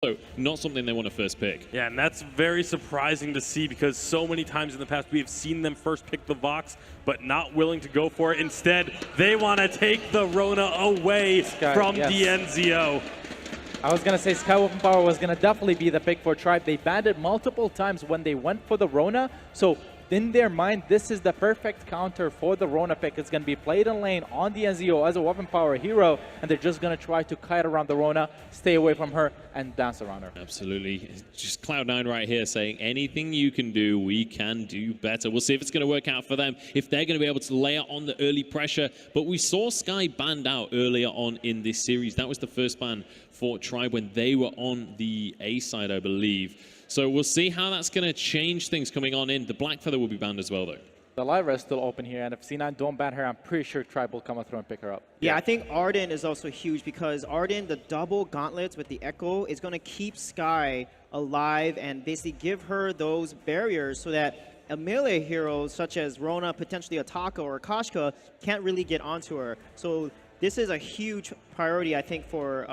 So not something they want to first pick. Yeah, and that's very surprising to see because so many times in the past we have seen them first pick the Vox, but not willing to go for it. Instead, they want to take the Rona away from DNZO. I was going to say Sky Weapon Power was going to definitely be the pick for Tribe. They banned it multiple times when they went for the Rona. So in their mind, this is the perfect counter for the Rona pick. It's going to be played in lane on the NZO as a weapon power hero, and they're just going to try to kite around the Rona, stay away from her, and dance around her. Absolutely. Just Cloud9 right here saying, anything you can do, we can do better. We'll see if it's going to work out for them, if they're going to be able to layer on the early pressure. But we saw Sky banned out earlier on in this series. That was the first ban for Tribe when they were on the A side, I believe. So we'll see how that's going to change things coming on in. The Black Feather will be banned as well, though. The Lyra is still open here, and if C9 don't ban her, I'm pretty sure Tribe will come through and pick her up. Yeah, I think Arden is also huge because Arden, the double gauntlets with the Echo, is going to keep Sky alive and basically give her those barriers so that a melee hero such as Rona, potentially a Taka or a Koshka, can't really get onto her. So this is a huge priority, I think, for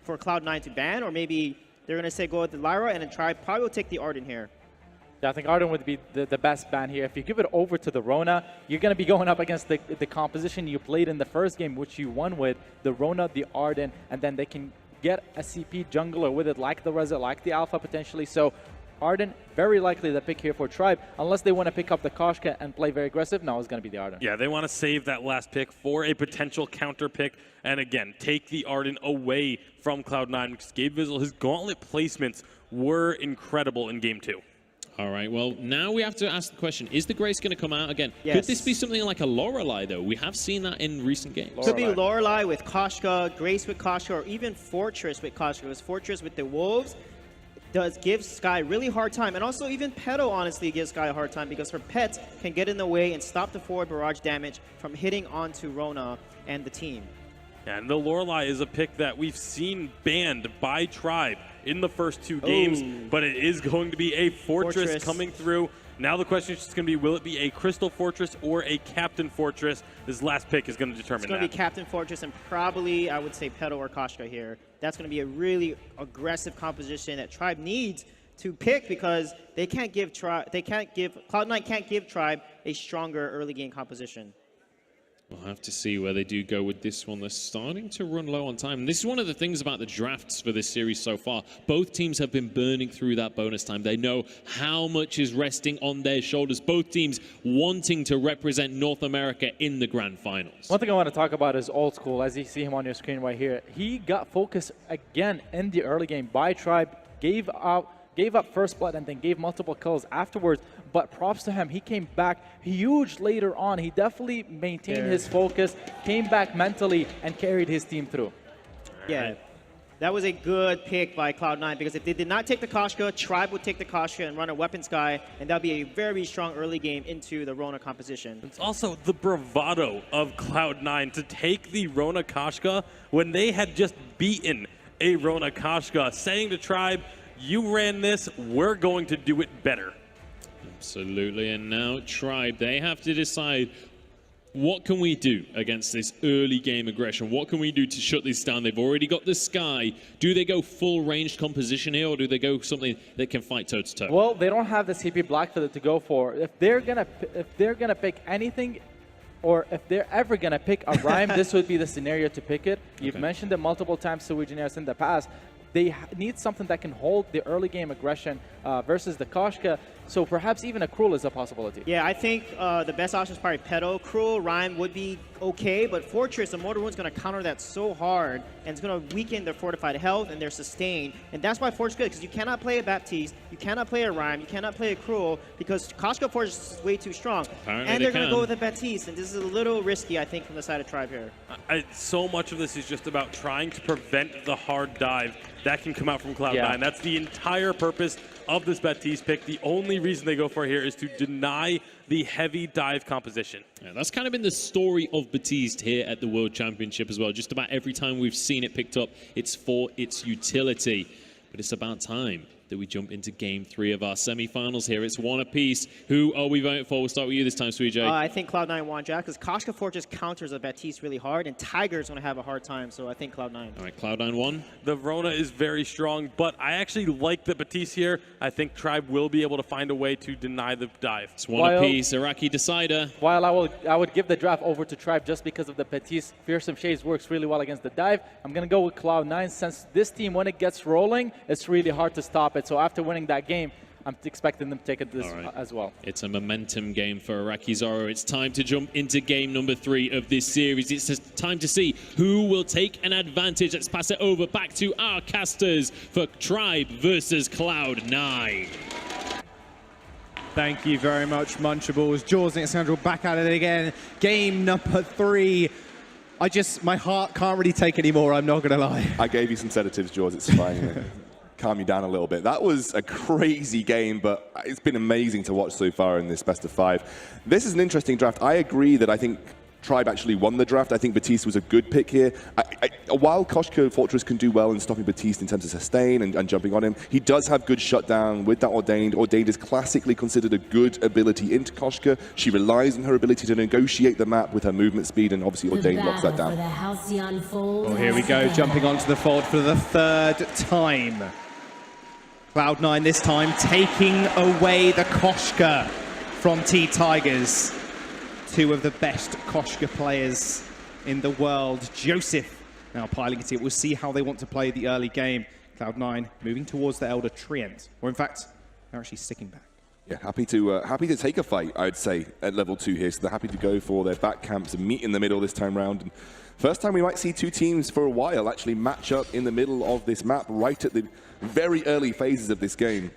Cloud9 to ban, or maybe they're going to say go with the Lyra, and then Tribe probably will take the Arden here. Yeah, I think Arden would be the best ban here. If you give it over to the Rona, you're going to be going up against the composition you played in the first game, which you won with, the Rona, the Arden, and then they can get a CP jungler with it, like the Reza, like the Alpha potentially. So Arden, very likely the pick here for Tribe, unless they want to pick up the Koshka and play very aggressive. No, it's going to be the Arden. Yeah, they want to save that last pick for a potential counter pick, and again, take the Arden away from Cloud9 because Gabe Vizzle, his gauntlet placements were incredible in Game 2. All right, well, now we have to ask the question, is the Grace going to come out again? Yes. Could this be something like a Lorelei, though? We have seen that in recent games. Could be Lorelei with Koshka, Grace with Koshka, or even Fortress with Koshka. Because Fortress with the Wolves does give Sky really hard time. And also even Pedo honestly gives Sky a hard time because her pets can get in the way and stop the forward barrage damage from hitting onto Rona and the team. And the Lorelei is a pick that we've seen banned by Tribe in the first two games, but it is going to be a Fortress coming through. Now the question is just going to be, will it be a Crystal Fortress or a Captain Fortress? This last pick is going to determine that. It's going to be Captain Fortress and probably, I would say, Pedo or Koshka here. That's going to be a really aggressive composition that Tribe needs to pick because they can't give Cloud9 can't give Tribe a stronger early game composition. We'll have to see where they do go with this one. They're starting to run low on time. This is one of the things about the drafts for this series so far. Both teams have been burning through that bonus time. They know how much is resting on their shoulders. Both teams wanting to represent North America in the Grand Finals. One thing I want to talk about is Old School, as you see him on your screen right here. He got focused again in the early game by Tribe, gave up first blood and then gave multiple kills afterwards, but props to him, he came back huge later on. He definitely maintained his focus, came back mentally, and carried his team through. Yeah, that was a good pick by Cloud9 because if they did not take the Koshka, Tribe would take the Koshka and run a Weapon Sky, and that would be a very strong early game into the Rona composition. It's also the bravado of Cloud9 to take the Rona Koshka when they had just beaten a Rona Koshka, saying to Tribe, you ran this, we're going to do it better. Absolutely, and now Tribe, they have to decide, what can we do against this early game aggression? What can we do to shut this down? They've already got the Sky. Do they go full ranged composition here, or do they go something that can fight toe to toe? Well, they don't have the CP Black Feather to go for. If they're gonna pick anything, or if they're ever gonna pick a Rhyme, this would be the scenario to pick it. You've mentioned it multiple times to Engineers in the past. They need something that can hold the early game aggression versus the Koshka. So perhaps even a Cruel is a possibility. Yeah, I think the best option is probably Pedo. Cruel, Rhyme would be okay, but Fortress, the Mortar Wound's going to counter that so hard, and it's going to weaken their fortified health and their sustain. And that's why Fortress is good, because you cannot play a Baptiste, you cannot play a Rhyme, you cannot play a Cruel, because Koshka Fortress is way too strong. Apparently and they're going to go with a Baptiste, and this is a little risky, I think, from the side of Tribe here. So much of this is just about trying to prevent the hard dive that can come out from Cloud9. Yeah. That's the entire purpose of this Baptiste pick. The only reason they go for it here is to deny the heavy dive composition. Yeah, that's kind of been the story of Baptiste here at the World Championship as well. Just about every time we've seen it picked up, it's for its utility. But it's about time that we jump into Game 3 of our semi-finals here. It's one apiece. Who are we voting for? We'll start with you this time, Sweet J. I think Cloud9 won, Jack, because Koshka Fortress counters a Baptiste really hard, and Tiger's going to have a hard time, so I think Cloud9. All right, Cloud9 won. The Rona is very strong, but I actually like the Baptiste here. I think Tribe will be able to find a way to deny the dive. It's one apiece. Iraqi decider. While I would give the draft over to Tribe just because of the Baptiste. Fearsome Shades works really well against the dive. I'm going to go with Cloud9 since this team, when it gets rolling, it's really hard to stop it. So after winning that game, I'm expecting them to take it this as well. It's a momentum game for Iraqi Zoro. It's time to jump into game number 3 of this series. It's time to see who will take an advantage. Let's pass it over back to our casters for Tribe versus Cloud9. Thank you very much, Munchables. Jaws and Alexandra back at it again. Game number 3. My heart can't really take any more, I'm not going to lie. I gave you some sedatives, Jaws. It's fine. Calm you down a little bit. That was a crazy game, but it's been amazing to watch so far in this best of 5. This is an interesting draft. I agree that I think Tribe actually won the draft. I think Baptiste was a good pick here. While Koshka Fortress can do well in stopping Baptiste in terms of sustain and jumping on him, he does have good shutdown with that Ordained. Ordained is classically considered a good ability into Koshka. She relies on her ability to negotiate the map with her movement speed, and obviously Ordained locks that down. Oh, here we go, jumping onto the fold for the 3rd time. Cloud9 this time taking away the Koshka from T-Tigers. 2 of the best Koshka players in the world. Joseph now piling it. We'll see how they want to play the early game. Cloud9 moving towards the Elder Treant. Or in fact, they're actually sticking back. Yeah, happy to take a fight, I'd say, at level 2 here. So they're happy to go for their back camps and meet in the middle this time round. And first time we might see 2 teams for a while actually match up in the middle of this map, right at the very early phases of this game.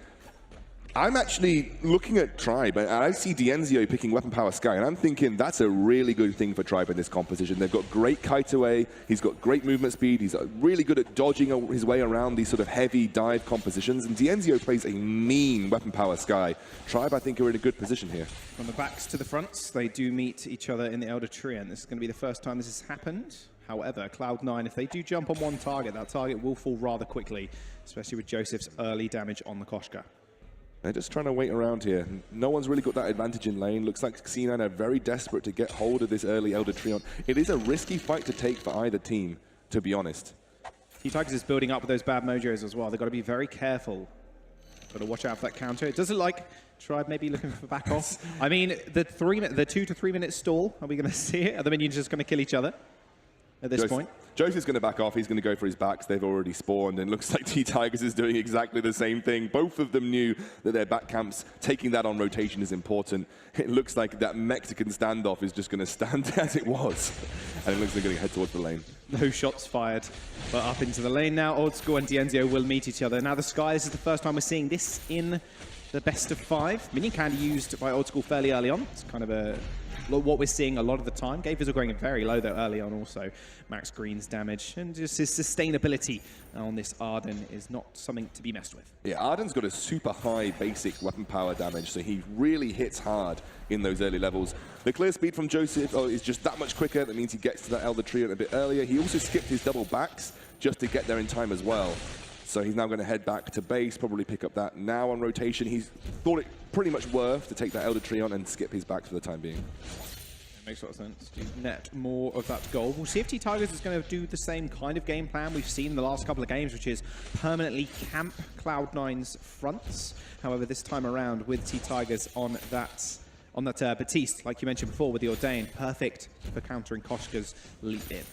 I'm actually looking at Tribe, and I see Dienzio picking Weapon Power Sky, and I'm thinking that's a really good thing for Tribe in this composition. They've got great kite away, he's got great movement speed, he's really good at dodging his way around these sort of heavy dive compositions, and Dienzio plays a mean Weapon Power Sky. Tribe, I think, are in a good position here. From the backs to the fronts, they do meet each other in the Elder Treant. This is going to be the first time this has happened. However, Cloud9, if they do jump on one target, that target will fall rather quickly, especially with Joseph's early damage on the Koshka. They're just trying to wait around here. No one's really got that advantage in lane. Looks like C9 are very desperate to get hold of this early Elder Treant. It is a risky fight to take for either team, to be honest. T-Tigers is building up with those bad mojos as well. They've got to be very careful. Got to watch out for that counter. It doesn't like Tribe maybe looking for back off. I mean, the 2 to 3 minute stall, are we going to see it? Are the minions just going to kill each other at this point? Joseph's going to back off. He's going to go for his backs. They've already spawned, and looks like T-Tigers is doing exactly the same thing. Both of them knew that their back camps, taking that on rotation is important. It looks like that Mexican standoff is just going to stand as it was. And it looks like they're going to head towards the lane. No shots fired, but up into the lane now. Old School and Dienzio will meet each other. Now the Sky, this is the first time we're seeing this in the best of 5. Minion candy used by Old School fairly early on. It's kind of what we're seeing a lot of the time. Gave Visual going very low though early on also. Max Green's damage and just his sustainability on this Arden is not something to be messed with. Yeah, Arden's got a super high basic weapon power damage, so he really hits hard in those early levels. The clear speed from Joseph is just that much quicker. That means he gets to that Elder Treant a bit earlier. He also skipped his double backs just to get there in time as well. So he's now going to head back to base, probably pick up that now on rotation. He's thought it pretty much worth to take that Elder Treant and skip his backs for the time being. Makes a lot of sense to net more of that gold. We'll see if T-Tigers is going to do the same kind of game plan we've seen in the last couple of games, which is permanently camp Cloud9's fronts. However, this time around with T-Tigers on that Baptiste, like you mentioned before, with the Ordained, perfect for countering Koshka's leap in.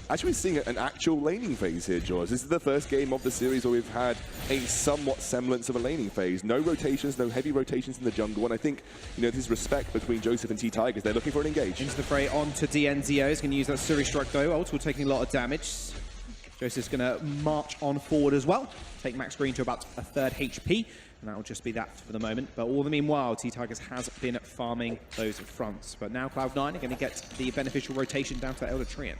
Actually seeing an actual laning phase here, George. This is the first game of the series where we've had a somewhat semblance of a laning phase. No rotations, no heavy rotations in the jungle, and I think, you know, this respect between Joseph and T-Tigers. They're looking for an engage. Into the fray onto Dienzio. He's going to use that Suri Struck though. Also taking a lot of damage. Joseph's going to march on forward as well. Take Max Green to about a 3rd HP. And that will just be that for the moment. But all the meanwhile, T-Tigers has been farming those fronts. But now Cloud9 are going to get the beneficial rotation down to the Elder Treant.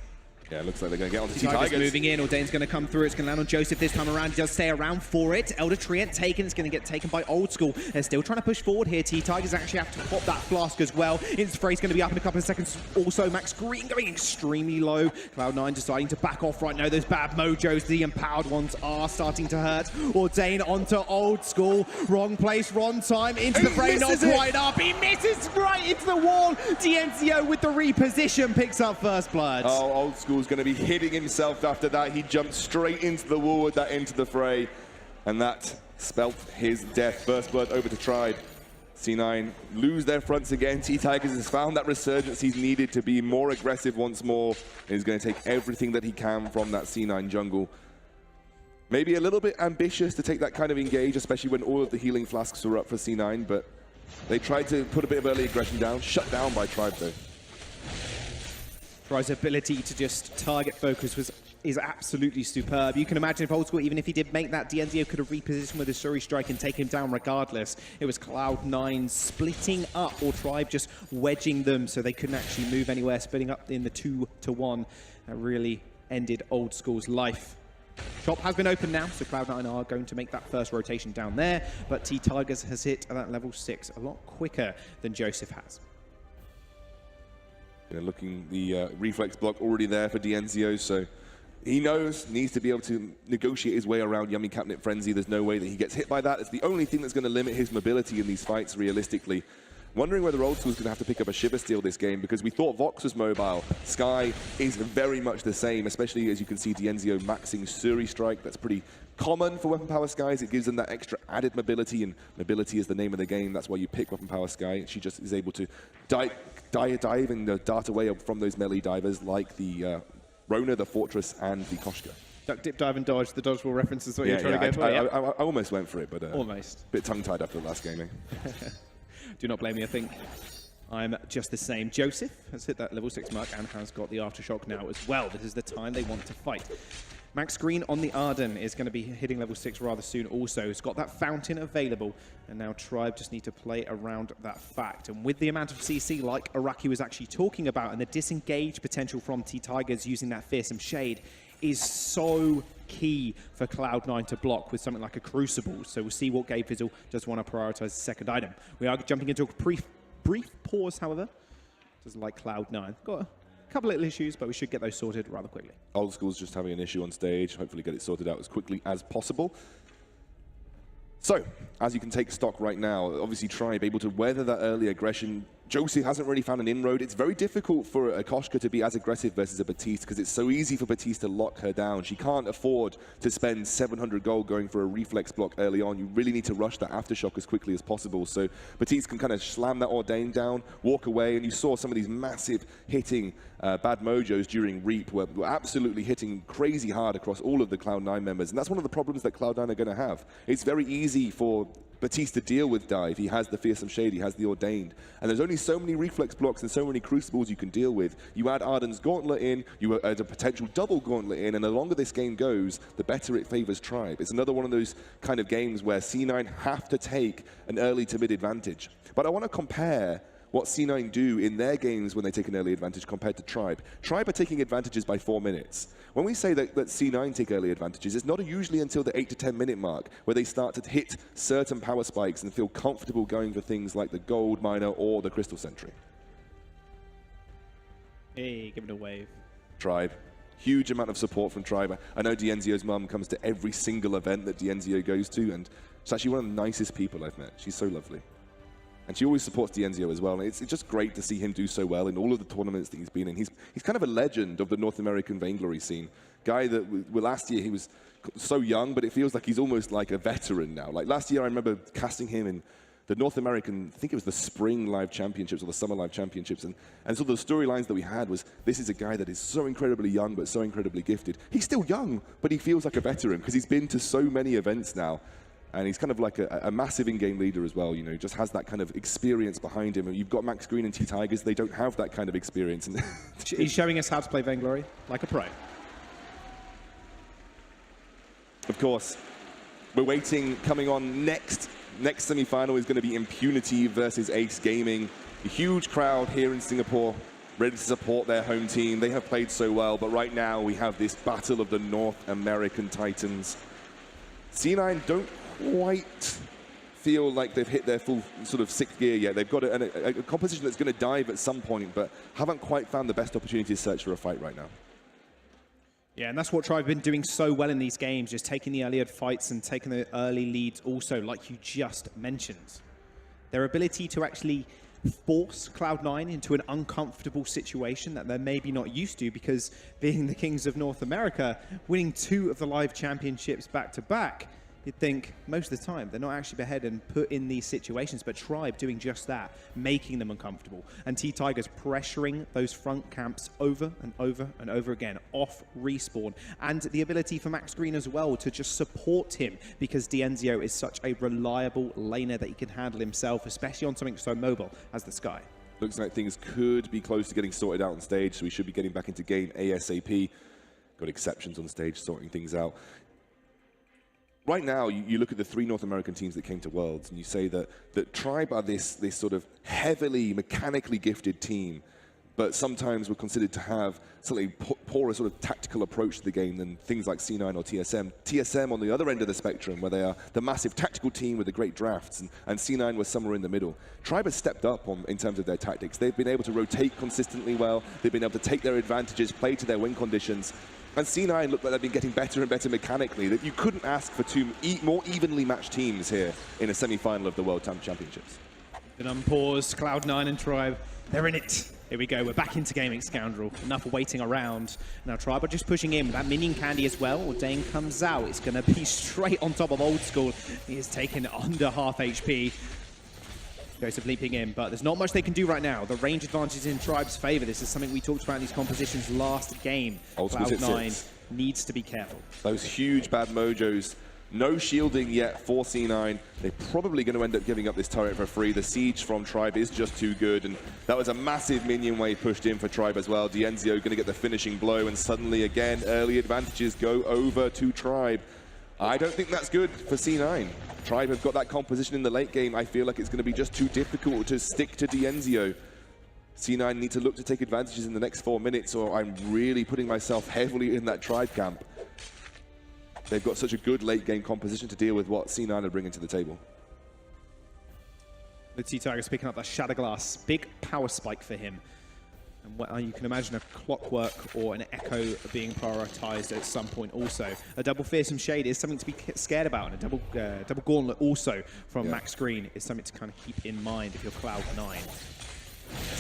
Yeah, it looks like they're going to get onto Tigers T-Tigers. moving in. Ordain's going to come through. It's going to land on Joseph this time around. He does stay around for it. Elder Treant taken. It's going to get taken by Old School. They're still trying to push forward here. T-Tigers actually have to pop that flask as well. Frey's going to be up in a couple of seconds. Also, Max Green going extremely low. Cloud9 deciding to back off right now. Those bad mojos, the empowered ones, are starting to hurt. Ordain onto Old School. Wrong place, wrong time. Into the Frey, not quite up. He misses right into the wall. DNZO with the reposition picks up first blood. Oh, Old School's going to be hitting himself after that. He jumped straight into the wall with that into the Frey. And that spelt his death. First blood over to Tribe. C9 lose their fronts again. T-Tigers has found that resurgence he's needed to be more aggressive once more. He's going to take everything that he can from that C9 jungle. Maybe a little bit ambitious to take that kind of engage, especially when all of the healing flasks were up for C9, but they tried to put a bit of early aggression down. Shut down by Tribe, though. Tribe's ability to just target focus is absolutely superb. You can imagine if Old School, even if he did make that, DNZO could have repositioned with a Suri strike and take him down regardless. It was Cloud9 splitting up, or Tribe just wedging them so they couldn't actually move anywhere, splitting up in the 2-1. That really ended Old School's life. Shop has been opened now, so Cloud9 are going to make that first rotation down there, but T-Tigers has hit at that level 6 a lot quicker than Joseph has. Looking, the reflex block already there for DNZO, so he needs to be able to negotiate his way around Yummy Catnip Frenzy. There's no way that he gets hit by that. It's the only thing that's going to limit his mobility in these fights, realistically. Wondering whether Old School's going to have to pick up a Shiver Steel this game, because we thought Vox was mobile. Sky is very much the same, especially as you can see DNZO maxing Suri Strike. That's pretty common for Weapon Power Skies. It gives them that extra added mobility, and mobility is the name of the game. That's why you pick Weapon Power Sky. She just is able to dive and dart away from those melee divers like the Rona, the Fortress, and the Koshka. Duck, dip, dive, and dodge. The dodgeball reference is what you're trying to go for. I almost went for it, but almost. A bit tongue-tied after the last game, eh? Do not blame me, I think I'm just the same. Joseph has hit that level 6 mark and has got the Aftershock now as well. This is the time they want to fight. Max Green on the Arden is going to be hitting level 6 rather soon also. He's got that Fountain available, and now Tribe just need to play around that fact. And with the amount of CC, like Araki was actually talking about, and the disengage potential from T-Tigers using that Fearsome Shade is so key for Cloud9 to block with something like a Crucible. So we'll see what Gabe Fizzle does want to prioritize the second item. We are jumping into a brief pause, however. Doesn't like Cloud9. Got a couple little issues, but we should get those sorted rather quickly. Old School's just having an issue on stage. Hopefully get it sorted out as quickly as possible. So, as you can take stock right now, obviously Tribe able to weather that early aggression. Joseph hasn't really found an inroad. It's very difficult for a Koshka to be as aggressive versus a Batiste, because it's so easy for Batiste to lock her down. She can't afford to spend 700 gold going for a reflex block early on. You really need to rush that Aftershock as quickly as possible. So Batiste can kind of slam that Ordain down, walk away, and you saw some of these massive hitting bad mojos during Reap were absolutely hitting crazy hard across all of the Cloud9 members. And that's one of the problems that Cloud9 are going to have. It's very easy for Batiste to deal with dive. He has the Fearsome Shade, he has the Ordained. And there's only so many reflex blocks and so many Crucibles you can deal with. You add Arden's Gauntlet in, you add a potential double Gauntlet in, and the longer this game goes, the better it favors Tribe. It's another one of those kind of games where C9 have to take an early to mid advantage. But I want to compare what C9 do in their games when they take an early advantage compared to Tribe. Tribe are taking advantages by 4 minutes. When we say that C9 take early advantages, it's not usually until the 8 to 10 minute mark where they start to hit certain power spikes and feel comfortable going for things like the Gold Miner or the Crystal Sentry. Hey, give it a wave. Tribe. Huge amount of support from Tribe. I know DNZO's mum comes to every single event that DNZO goes to, and she's actually one of the nicest people I've met. She's so lovely. And she always supports DNZO as well. And it's just great to see him do so well in all of the tournaments that he's been in. He's kind of a legend of the North American Vainglory scene. Guy that, well, last year he was so young, but it feels like he's almost like a veteran now. Like last year I remember casting him in the North American, I think it was the Spring Live Championships or the Summer Live Championships. And so the storylines that we had was, this is a guy that is so incredibly young, but so incredibly gifted. He's still young, but he feels like a veteran because he's been to so many events now. And he's kind of like a massive in-game leader as well, you know, just has that kind of experience behind him. And you've got Max Green and T-Tigers, they don't have that kind of experience. He's showing us how to play Vainglory like a pro. Of course, we're waiting, coming on next semi-final is going to be Impunity versus Ace Gaming. A huge crowd here in Singapore. ready to support their home team. They have played so well, but right now we have this battle of the North American Titans. C9 don't quite feel like they've hit their full sort of sixth gear yet. They've got a composition that's going to dive at some point, but haven't quite found the best opportunity to search for a fight right now. Yeah, and that's what Tribe have been doing so well in these games, just taking the early fights and taking the early leads also, like you just mentioned. Their ability to actually force Cloud9 into an uncomfortable situation that they're maybe not used to, because being the kings of North America, winning 2 of the live championships back-to-back, you'd think most of the time they're not actually ahead and put in these situations, but Tribe doing just that, making them uncomfortable. And T-Tigers pressuring those front camps over and over and over again, off respawn. And the ability for Max Green as well to just support him, because Dienzio is such a reliable laner that he can handle himself, especially on something so mobile as the Sky. Looks like things could be close to getting sorted out on stage, so we should be getting back into game ASAP. Got exceptions on stage, sorting things out. Right now, you look at the 3 North American teams that came to Worlds, and you say that Tribe are this sort of heavily mechanically gifted team, but sometimes we're considered to have slightly poorer sort of tactical approach to the game than things like C9 or TSM. TSM on the other end of the spectrum, where they are the massive tactical team with the great drafts, and C9 was somewhere in the middle. Tribe has stepped up in terms of their tactics. They've been able to rotate consistently well. They've been able to take their advantages, play to their win conditions. And C9 look like they've been getting better and better mechanically. That you couldn't ask for 2 more evenly matched teams here in a semi-final of the World Championships. An unpaused Cloud9 and Tribe, they're in it. Here we go, we're back into gaming, Scoundrel. Enough waiting around. Now Tribe are just pushing in with that minion candy as well. Dane comes out, it's gonna be straight on top of Old School. He is taken under half HP. Joseph leaping in, but there's not much they can do right now. The range advantage is in Tribe's favor. This is something we talked about in these compositions last game. Cloud9 needs to be careful. Those huge bad mojos. No shielding yet for C9. They're probably going to end up giving up this turret for free. The siege from Tribe is just too good, and that was a massive minion wave pushed in for Tribe as well. Dienzio going to get the finishing blow, and suddenly again, early advantages go over to Tribe. I don't think that's good for C9. Tribe have got that composition in the late game. I feel like it's going to be just too difficult to stick to Dienzio. C9 need to look to take advantages in the next 4 minutes, or I'm really putting myself heavily in that Tribe camp. They've got such a good late game composition to deal with what C9 are bringing to the table. The T-Tigers picking up that Shatterglass. Big power spike for him. And you can imagine a Clockwork or an Echo being prioritized at some point also. A double Fearsome Shade is something to be scared about, and a double Gauntlet also from Max Green is something to kind of keep in mind if you're Cloud9.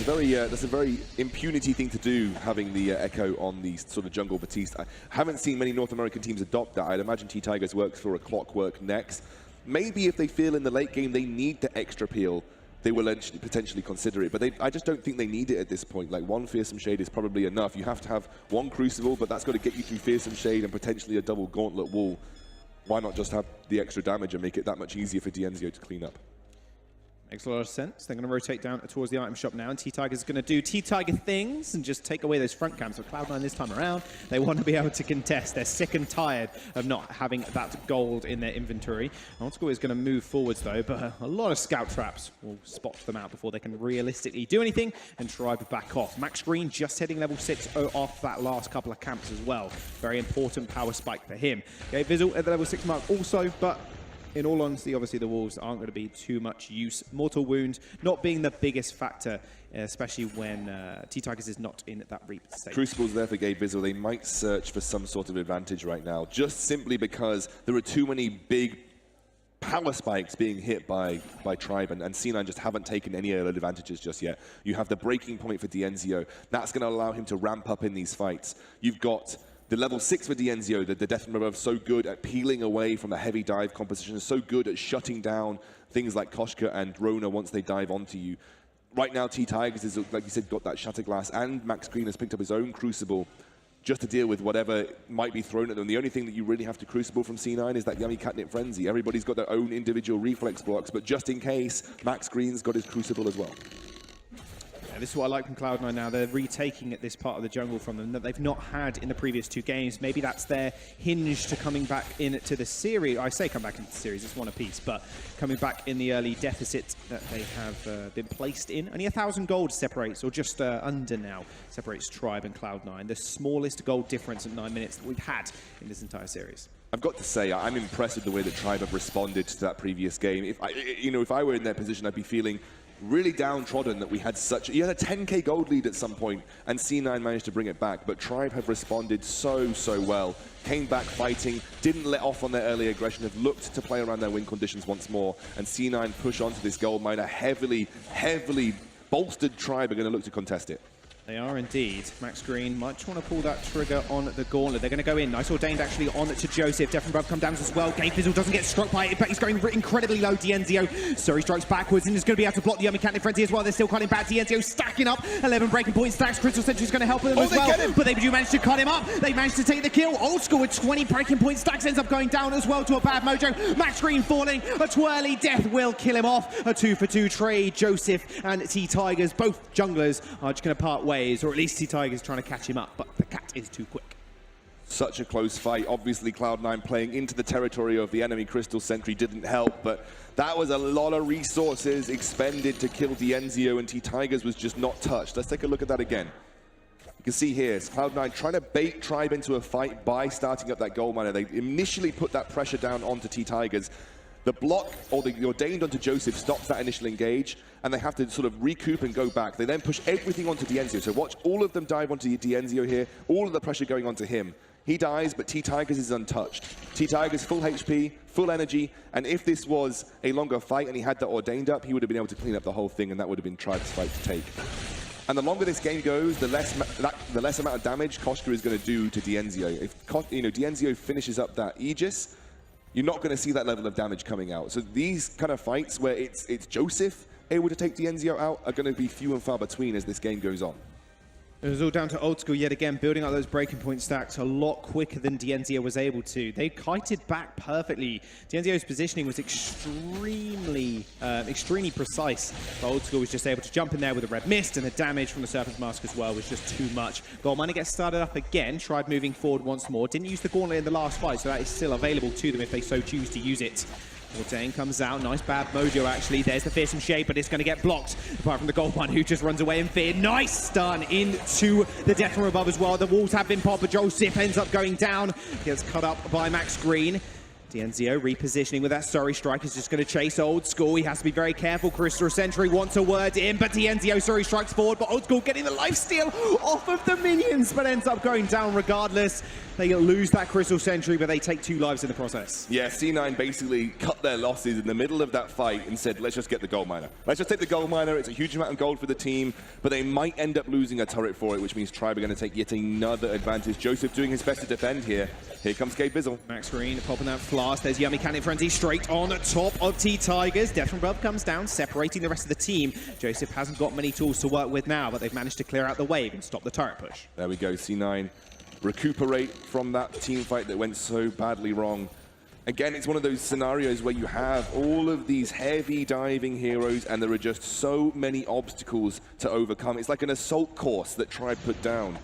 That's a very impunity thing to do, having the Echo on the sort of jungle Batiste. I haven't seen many North American teams adopt that. I'd imagine T-Tigers works for a Clockwork next. Maybe if they feel in the late game they need the extra peel, they will potentially consider it, but I just don't think they need it at this point. Like, 1 Fearsome Shade is probably enough. You have to have 1 Crucible, but that's got to get you through Fearsome Shade and potentially a double Gauntlet wall. Why not just have the extra damage and make it that much easier for Dienzio to clean up? Makes a lot of sense. They're going to rotate down towards the item shop now, and T-Tigers are going to do T-Tiger things and just take away those front camps. But Cloud9 this time around, they want to be able to contest. They're sick and tired of not having that gold in their inventory. Old School is going to move forwards though, but a lot of scout traps will spot them out before they can realistically do anything and drive back off. Max Green just hitting level 6 off that last couple of camps as well. Very important power spike for him. Okay, Vizzle at the level 6 mark also, but in all honesty, obviously the Wolves aren't going to be too much use. Mortal Wound not being the biggest factor, especially when T-Tigers is not in that Reap state. Crucible's there for Gabe Vizzle. They might search for some sort of advantage right now, just simply because there are too many big power spikes being hit by Tribe, and C9 just haven't taken any early advantages just yet. You have the breaking point for Dienzio. That's going to allow him to ramp up in these fights. You've got the level 6 for Dienzio, the Death Revolve, so good at peeling away from the heavy dive composition, so good at shutting down things like Koshka and Rona once they dive onto you. Right now, T-Tigers is, like you said, got that Shatterglass, and Max Green has picked up his own Crucible just to deal with whatever might be thrown at them. The only thing that you really have to Crucible from C9 is that Yummy Catnip Frenzy. Everybody's got their own individual reflex blocks, but just in case, Max Green's got his Crucible as well. This is what I like from Cloud9 now. They're retaking at this part of the jungle from them that they've not had in the previous 2 games. Maybe that's their hinge to coming back into the series. I say come back into the series, it's one apiece, but coming back in the early deficit that they have been placed in. Only 1,000 gold separates, or just under now, separates Tribe and Cloud9. The smallest gold difference in 9 minutes that we've had in this entire series. I've got to say, I'm impressed with the way that Tribe have responded to that previous game. If I were in their position, I'd be feeling really downtrodden that we had you had a 10k gold lead at some point, and C9 managed to bring it back. But Tribe have responded so well. Came back fighting, didn't let off on their early aggression, have looked to play around their win conditions once more, and C9 push onto this gold miner. Heavily bolstered Tribe are going to look to contest it. They are indeed. Max Green might want to pull that trigger on the gauntlet. They're going to go in. Nice ordained actually on to Joseph. Definbrev come down as well. Game Fizzle doesn't get struck by it, but he's going incredibly low. Dienzio. Surrey strikes backwards and is going to be able to block the Yummy Cannon Frenzy as well. They're still cutting back. Dienzio stacking up 11 breaking point stacks. Crystal Sentry's going to help them as well. But they do manage to cut him up. They managed to take the kill. Old School with 20 breaking point stacks ends up going down as well to a bad mojo. Max Green falling. A twirly death will kill him off. A 2-for-2 trade. Joseph and T-Tigers, both junglers, are just going to part ways, or at least T-Tigers trying to catch him up, but the cat is too quick. Such a close fight. Obviously, Cloud9 playing into the territory of the enemy Crystal Sentry didn't help, but that was a lot of resources expended to kill Dienzio, and T-Tigers was just not touched. Let's take a look at that again. You can see here, it's Cloud9 trying to bait Tribe into a fight by starting up that gold miner. They initially put that pressure down onto T-Tigers. The block, or the ordained onto Joseph, stops that initial engage, and they have to sort of recoup and go back. They then push everything onto Dienzio. So watch all of them dive onto Dienzio here, all of the pressure going onto him. He dies, but T-Tigers is untouched. T-Tigers full HP, full energy, and if this was a longer fight and he had that ordained up, he would have been able to clean up the whole thing, and that would have been Tribe's fight to take. And the longer this game goes, the less amount of damage Koshka is going to do to Dienzio. If Dienzio finishes up that Aegis, you're not going to see that level of damage coming out. So these kind of fights where it's Joseph able to take Dienzio out are going to be few and far between as this game goes on. It was all down to Old School yet again, building up those breaking point stacks a lot quicker than Dienzio was able to. They kited back perfectly. Dienzio's positioning was extremely precise, but Old School was just able to jump in there with a red mist, and the damage from the Serpent's Mask as well was just too much. Goldminer gets started up again, tried moving forward once more. Didn't use the gauntlet in the last fight, so that is still available to them if they so choose to use it. Ordain comes out, nice bad mojo actually. There's the fearsome shade, but it's going to get blocked. Apart from the gold one who just runs away in fear. Nice stun into the death from above as well. The walls have been popped, but Joseph ends up going down. Gets cut up by Max Green. Dienzio repositioning with that Surrey strike is just going to chase Old School. He has to be very careful. Crystal Sentry wants a word in, but Dienzio Surrey strikes forward, but Old School getting the lifesteal off of the minions, but ends up going down regardless. They lose that Crystal Sentry, but they take 2 lives in the process. Yeah, C9 basically cut their losses in the middle of that fight and said, let's just get the gold miner. Let's just take the gold miner. It's a huge amount of gold for the team, but they might end up losing a turret for it, which means Tribe are going to take yet another advantage. Joseph doing his best to defend here. Here comes Gabe Bizzle. Max Green popping that flask. There's Yummy Cannon Frenzy straight on top of T-Tigers. Death from above comes down, separating the rest of the team. Joseph hasn't got many tools to work with now, but they've managed to clear out the wave and stop the turret push. There we go, C9 recuperate from that team fight that went so badly wrong. Again, it's one of those scenarios where you have all of these heavy diving heroes and there are just so many obstacles to overcome. It's like an assault course that Tribe put down.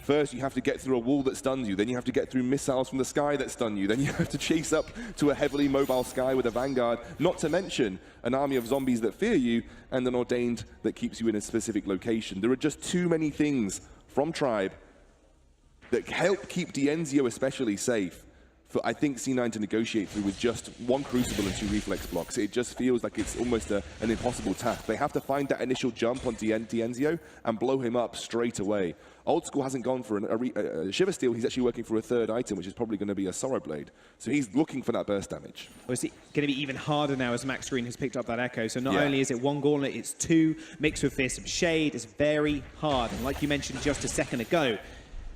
First, you have to get through a wall that stuns you. Then you have to get through missiles from the sky that stun you. Then you have to chase up to a heavily mobile sky with a Vanguard, not to mention an army of zombies that fear you and an ordained that keeps you in a specific location. There are just too many things from Tribe that help keep Dienzio especially safe for, I think, C9 to negotiate through with just 1 Crucible and 2 Reflex blocks. It just feels like it's almost an impossible task. They have to find that initial jump on Dienzio and blow him up straight away. Old School hasn't gone for a Shiver Steel. He's actually working for a 3rd item, which is probably going to be a Sorrow Blade. So he's looking for that burst damage. Well, it's going to be even harder now as Max Green has picked up that Echo. So not only is it 1 Gauntlet, it's 2 mixed with Fearsome Shade. It's very hard. And like you mentioned just a second ago,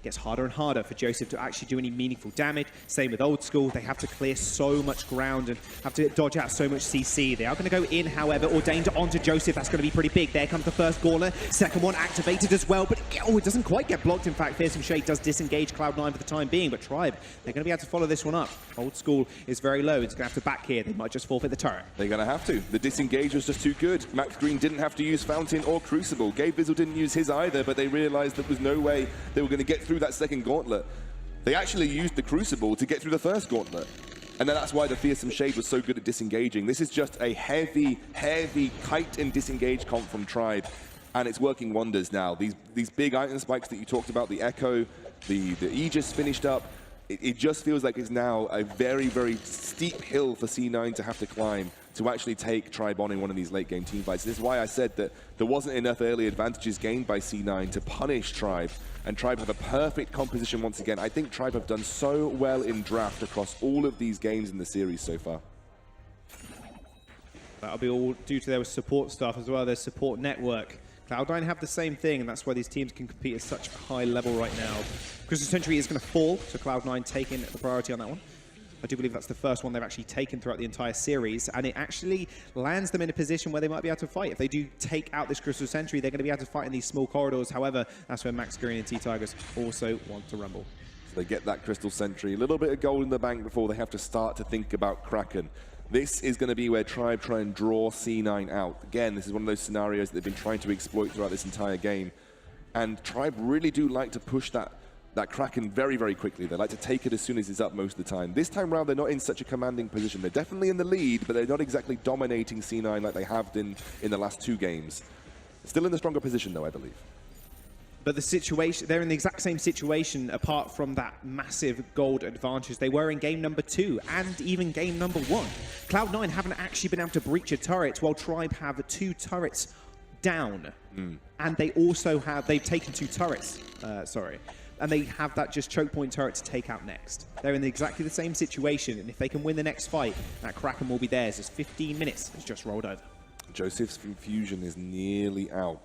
gets harder and harder for Joseph to actually do any meaningful damage. Same with Old School. They have to clear so much ground and have to dodge out so much CC. They are going to go in, however, Ordained onto Joseph. That's going to be pretty big. There comes the first Gauntlet. Second one activated as well, but it doesn't quite get blocked. In fact, Fearsome Shade does disengage Cloud9 for the time being, but Tribe, they're going to be able to follow this one up. Old School is very low. It's going to have to back here. They might just forfeit the turret. They're going to have to. The disengage was just too good. Max Green didn't have to use Fountain or Crucible. Gabe Vizzle didn't use his either, but they realized there was no way they were going to get through that second Gauntlet. They actually used the Crucible to get through the first Gauntlet. And then that's why the Fearsome Shade was so good at disengaging. This is just a heavy, heavy kite and disengage comp from Tribe. And it's working wonders now. These big item spikes that you talked about, the Echo, the Aegis finished up, it just feels like it's now a very, very steep hill for C9 to have to climb to actually take Tribe on in one of these late game team fights. This is why I said that there wasn't enough early advantages gained by C9 to punish Tribe, and Tribe have a perfect composition once again. I think Tribe have done so well in draft across all of these games in the series so far. That'll be all due to their support stuff as well, their support network. Cloud9 have the same thing, and that's why these teams can compete at such a high level right now. Crystal Sentry is going to fall, so Cloud9 taking the priority on that one. I do believe that's the first one they've actually taken throughout the entire series, and it actually lands them in a position where they might be able to fight. If they do take out this Crystal Sentry, they're going to be able to fight in these small corridors. However, that's where Max Green and T-Tigers also want to rumble. So they get that Crystal Sentry, a little bit of gold in the bank before they have to start to think about Kraken. This is going to be where Tribe try and draw C9 out. Again, this is one of those scenarios that they've been trying to exploit throughout this entire game. And Tribe really do like to push that Kraken very, very quickly. They like to take it as soon as it's up most of the time. This time around, they're not in such a commanding position. They're definitely in the lead, but they're not exactly dominating C9 like they have been in the last 2 games. Still in the stronger position, though, I believe. But the situation, they're in the exact same situation apart from that massive gold advantage they were in game number 2 and even game number 1. Cloud9 haven't actually been able to breach a turret while Tribe have 2 turrets down. And they also have, they've taken 2 turrets, and they have that just choke point turret to take out next. They're in exactly the same situation, and if they can win the next fight, that Kraken will be theirs as 15 minutes has just rolled over. Joseph's Infusion is nearly out.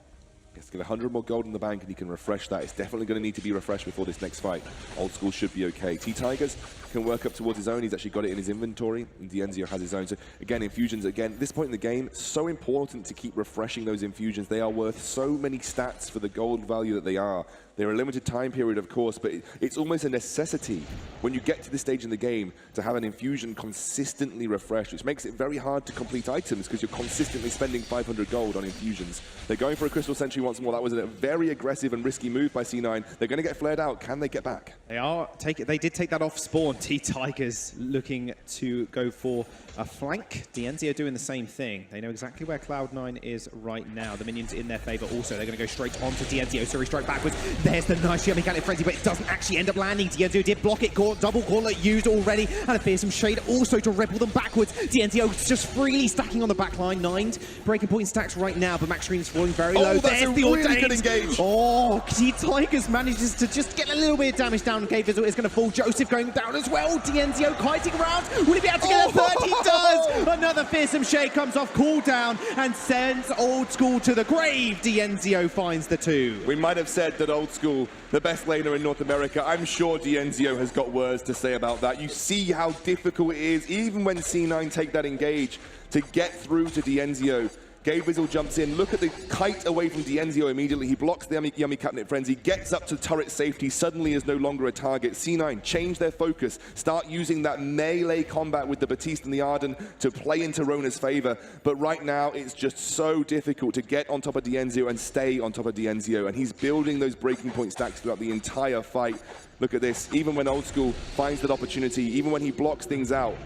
He has to get 100 more gold in the bank and he can refresh that. It's definitely going to need to be refreshed before this next fight. Old School should be okay. T-Tigers can work up towards his own. He's actually got it in his inventory, and Dienzio has his own. So again, infusions, again, at this point in the game, so important to keep refreshing those infusions. They are worth so many stats for the gold value that they are. They're a limited time period, of course, but it's almost a necessity when you get to this stage in the game to have an infusion consistently refreshed, which makes it very hard to complete items because you're consistently spending 500 gold on infusions. They're going for a Crystal Sentry once more. That was a very aggressive and risky move by C9. They're going to get flared out. Can they get back? They did take that off spawn. T-Tigers looking to go for a flank. Dienzio doing the same thing. They know exactly where Cloud9 is right now. The minions in their favor also. They're going to go straight onto Dienzio. So he strike backwards. There's the nice Yummy Cannon Frenzy, but it doesn't actually end up landing. Dienzio did block it. Double Gauntlet used already. And a Fearsome Shade also to ripple them backwards. Dienzio just freely stacking on the back line. 9 breaking point stacks right now, but Max Green is falling very low. There's the really good engage. Oh, T-Tigers manages to just get a little bit of damage down. Gabe Vizzle is going to fall. Joseph going down as well. Dienzio kiting around. Will he be able to get a third? He does! Another Fearsome Shade comes off cooldown and sends Old School to the grave. Dienzio finds the 2. We might have said that Old School, the best laner in North America. I'm sure Dienzio has got words to say about that. You see how difficult it is, even when C9 take that engage, to get through to Dienzio. Gabe Vizzle jumps in. Look at the kite away from Dienzio immediately. He blocks the Yummy Catnip Frenzy, gets up to turret safety, suddenly is no longer a target. C9 change their focus, start using that melee combat with the Batiste and the Arden to play into Rona's favor. But right now, it's just so difficult to get on top of Dienzio and stay on top of Dienzio. And he's building those breaking point stacks throughout the entire fight. Look at this. Even when Old School finds that opportunity, even when he blocks things out,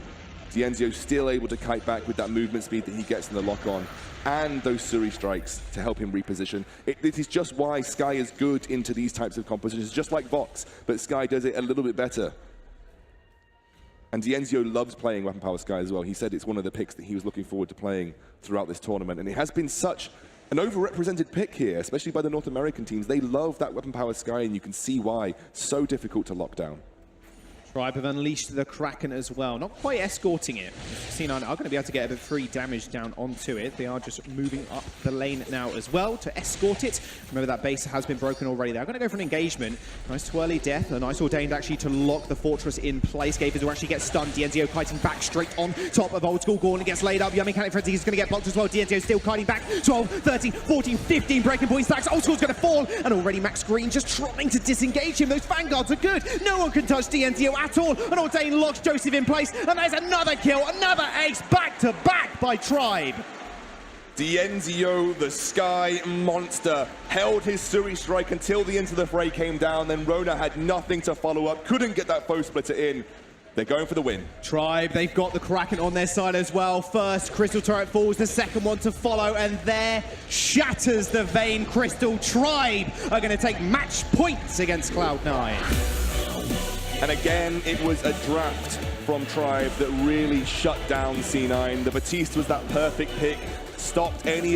Dienzio still able to kite back with that movement speed that he gets in the lock-on, and those Suri strikes to help him reposition. It is just why Sky is good into these types of compositions, just like Vox, but Sky does it a little bit better. And Dienzio loves playing Weapon Power Sky as well. He said it's one of the picks that he was looking forward to playing throughout this tournament, and it has been such an overrepresented pick here, especially by the North American teams. They love that Weapon Power Sky, and you can see why. So difficult to lock down. Tribe have unleashed the Kraken as well. Not quite escorting it. C9 are going to be able to get a bit of free damage down onto it. They are just moving up the lane now as well to escort it. Remember that base has been broken already. They're going to go for an engagement. Nice twirly death. A nice ordained actually to lock the fortress in place. Gavers will actually get stunned. DNZO kiting back straight on top of Old School. Gordon gets laid up. Yummy Mechanic Frenzy is going to get blocked as well. DNZO still kiting back. 12, 13, 14, 15 breaking point stacks. Old School's going to fall. And already Max Green just trying to disengage him. Those Vanguards are good. No one can touch DNZO at all. And Ordain locks Joseph in place, and there's another kill, another ace back-to-back by Tribe. Dienzio, the Sky Monster, held his Suri strike until the Into the Fray came down, then Rona had nothing to follow up, couldn't get that foe splitter in. They're going for the win. Tribe, they've got the Kraken on their side as well. First Crystal Turret falls, the second one to follow, and there shatters the Vayne Crystal. Tribe are going to take match points against Cloud9. And again, it was a draft from Tribe that really shut down C9. The Batiste was that perfect pick, stopped any